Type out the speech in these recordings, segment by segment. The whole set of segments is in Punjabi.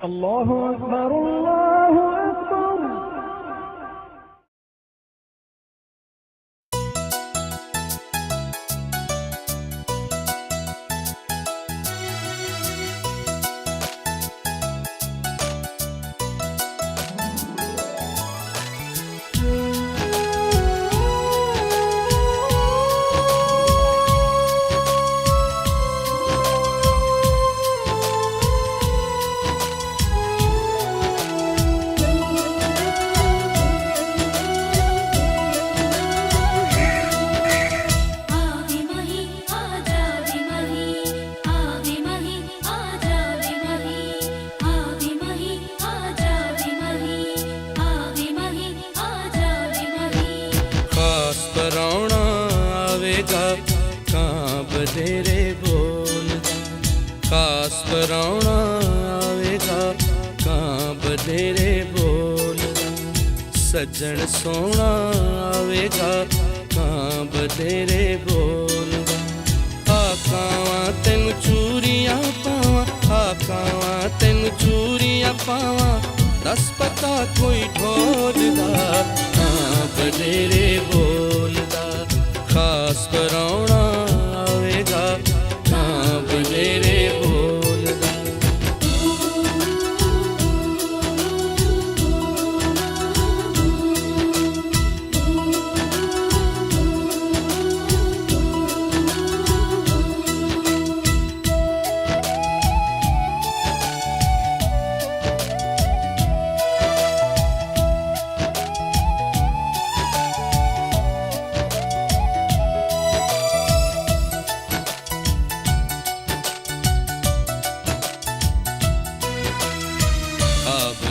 الله أكبر الله أكبر. ਪਰਾਉਣਾ ਆਵੇਗਾ ਕਾਂ ਬਥੇਰੇ ਬੋਲਦਾ, ਖਾਸ ਪਰਾਉਣਾ ਆਵੇਗਾ ਕਾਂ ਬਥੇਰੇ ਬੋਲਦਾ, ਸੱਜਣ ਸੋਹਣਾ ਆਵੇਗਾ ਕਾਂ ਬਥੇਰੇ ਬੋਲਦਾ। ਆਕਾਵਾਂ ਤੈਨੂੰ ਚੂਰੀਆਂ ਪਾਵਾਂ, ਆਕਾਵਾਂ ਤੈਨੂੰ ਚੂਰੀਆਂ ਪਾਵਾਂ, ਦੱਸ ਪਤਾ ਕੋਈ ਢੋਲਦਾ ਕਾਂ ਬਥੇਰੇ ਬੋਲਦਾ, ਖਾਸ ਪਰਾਉਣਾ ਆਵੇਗਾ ਕਾਂ ਬਥੇਰੇ ਬੋਲਦਾ।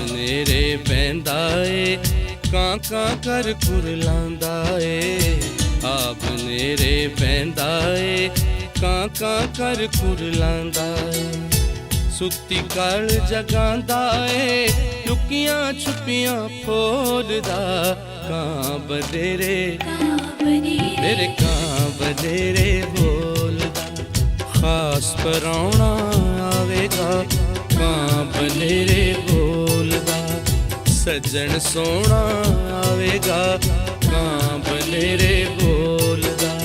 ਮੇਰੇ ਬਹਿੰਦਾ ਏ ਕਾਂ ਕਾਂ ਕਰ ਕੁਰਲਾਂਦਾ ਏ, ਆਪ ਨੇਰੇ ਬਹਿੰਦਾ ਏ ਕਾਂ ਕਾਂ ਕਰ ਕੁਰਲਾਂਦਾ ਏ, ਸੁੱਤੀ ਕਲ ਜਗਾਂਦਾ ਏ ਲੁਕੀਆਂ ਛੁਪੀਆਂ ਫੋਲਦਾ ਕਾਂ ਬਥੇਰੇ ਮੇਰੇ ਕਾਂ ਬਥੇਰੇ ਬੋਲਦਾ, ਖਾਸ ਪਰਾਉਣਾ ਆਵੇਗਾ ਕਾਂ ਬਥੇਰੇ ਬੋਲਦਾ, ਸੱਜਣ ਸੋਹਣਾ ਆਵੇਗਾ ਕਾਂ ਬਥੇਰੇ ਬੋਲਦਾ।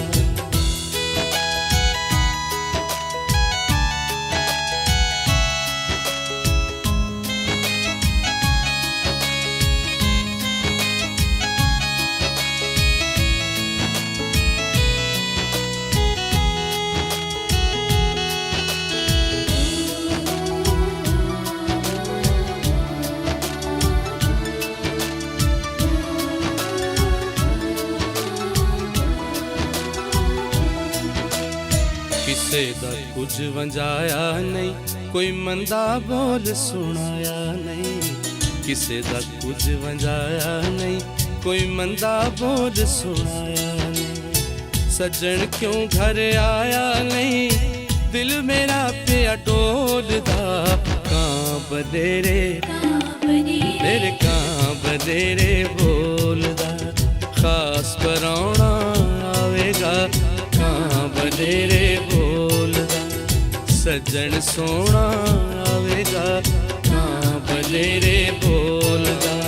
ਕਿਸੇ ਦਾ ਕੁਝ ਵੰਜਾਇਆ ਨਹੀਂ, ਕੋਈ ਮੰਦਾ ਬੋਲ ਸੁਣਾਇਆ ਨਹੀਂ, ਕਿਸੇ ਦਾ ਕੁਝ ਵੰਜਾਇਆ ਨਹੀਂ, ਕੋਈ ਮੰਦਾ ਬੋਲ ਸੁਣਾਇਆ ਨਹੀਂ, ਸੱਜਣ ਕਿਉਂ ਘਰ ਆਇਆ ਨਹੀਂ, ਦਿਲ ਮੇਰਾ ਪਿਆ ਡੋਲਦਾ ਕਾਂ ਬਥੇਰੇ ਮੇਰੇ ਕਾਂ ਬਥੇਰੇ ਬੋਲਦਾ, ਖਾਸ ਪਰਾਉਣਾ ਆਵੇਗਾ ਕਾਂ ਬਥੇਰੇ ਬੋਲਦਾ, ਸੱਜਣ ਸੋਹਣਾ ਆਵੇਗਾ ਕਾਂ ਬਥੇਰੇ ਬੋਲਦਾ।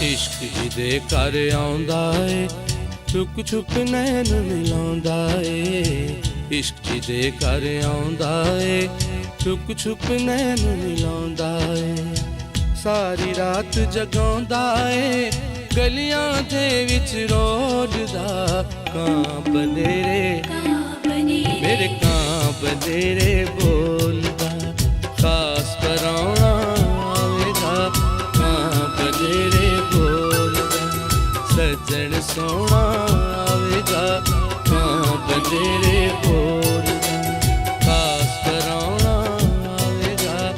ਇਸ਼ਕ ਜਿਹਦੇ ਘਰ ਆਉਂਦਾ ਏ ਛੁਪ ਛੁਪ ਨੈਣ ਮਿਲਾਉਂਦਾ ਏ, ਇਸ਼ਕ ਜਿਹਦੇ ਘਰ ਆਉਂਦਾ ਏ ਛੁਪ ਛੁਪ ਨੈਣ ਮਿਲਾਉਂਦਾ ਏ, ਸਾਰੀ ਰਾਤ ਜਗਾਉਂਦਾ ਏ ਗਲੀਆਂ ਦੇ ਵਿੱਚ ਰੋਲਦਾ ਕਾਂ ਬਥੇਰੇ ਮੇਰੇ ਕਾਂ ਬਥੇਰੇ ਬੋਲਦਾ, ਖਾਸ ਪਰਾਉਣਾ ਆਵੇਗਾ ਕਾਂ ਬਥੇਰੇ ਬੋਲਦਾ, ਸੱਜਣ ਸੋਹਣਾ ਆਵੇਗਾ ਕਾਂ ਬਥੇਰੇ ਬੋਲਦਾ, ਖਾਸ ਪਰਾਉਣਾ ਆਵੇਗਾ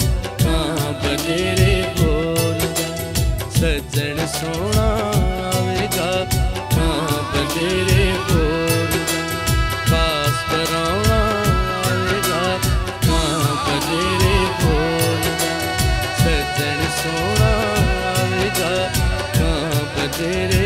ਸੱਜਣ ਸੋਹਣਾ ਆਵੇਗਾ ਕਾਂ ਬਥੇਰੇ ਕੋਲ ਖਾਸ ਕਰਾਉਣਾ ਆਵੇਗਾ ਕਾਂ ਬਥੇਰੇ ਕੋਲ ਸੱਜਣ ਸੋਹਣਾ ਆਵੇਗਾ ਕਾਂ ਬਥੇਰੇ